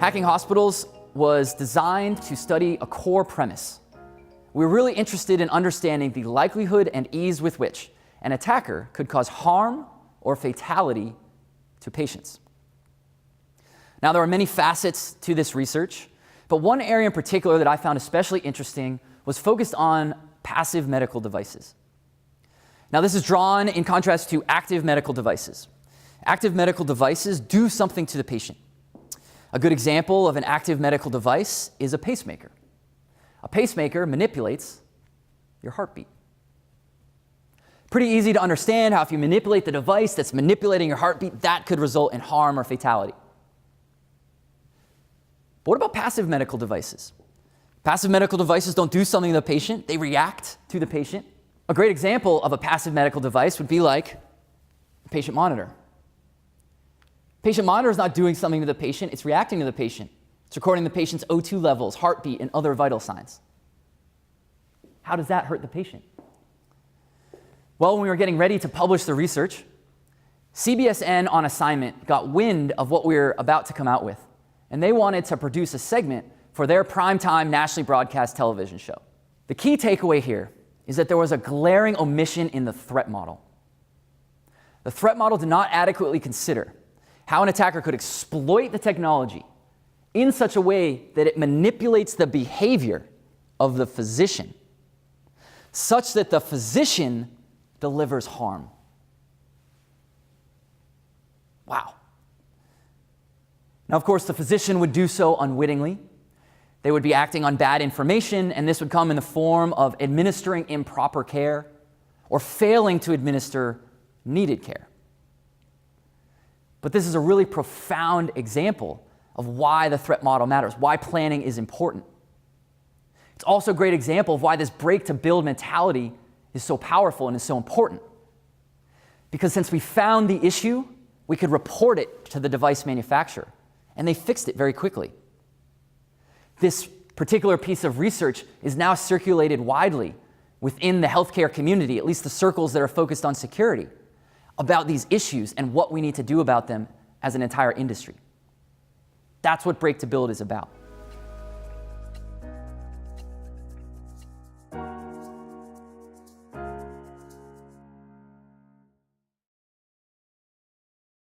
Hacking hospitals was designed to study a core premise. We were really interested in understanding the likelihood and ease with which an attacker could cause harm or fatality to patients. Now, there are many facets to this research, but one area in particular that I found especially interesting was focused on passive medical devices. Now, this is drawn in contrast to active medical devices. Active medical devices do something to the patient. A good example of an active medical device is a pacemaker. A pacemaker manipulates your heartbeat. Pretty easy to understand how if you manipulate the device that's manipulating your heartbeat, that could result in harm or fatality. But what about passive medical devices? Passive medical devices don't do something to the patient, they react to the patient. A great example of a passive medical device would be like a patient monitor. Patient monitor is not doing something to the patient, it's reacting to the patient. It's recording the patient's O2 levels, heartbeat, and other vital signs. How does that hurt the patient? Well, when we were getting ready to publish the research, CBSN on assignment got wind of what we were about to come out with, and they wanted to produce a segment for their primetime nationally broadcast television show. The key takeaway here is that there was a glaring omission in the threat model. The threat model did not adequately consider how an attacker could exploit the technology in such a way that it manipulates the behavior of the physician, such that the physician delivers harm. Wow. Now, of course, the physician would do so unwittingly. They would be acting on bad information, and this would come in the form of administering improper care or failing to administer needed care. But this is a really profound example of why the threat model matters, why planning is important. It's also a great example of why this break to build mentality is so powerful and is so important. Because since we found the issue, we could report it to the device manufacturer, and they fixed it very quickly. This particular piece of research is now circulated widely within the healthcare community, at least the circles that are focused on security, about these issues and what we need to do about them as an entire industry. That's what Break to Build is about.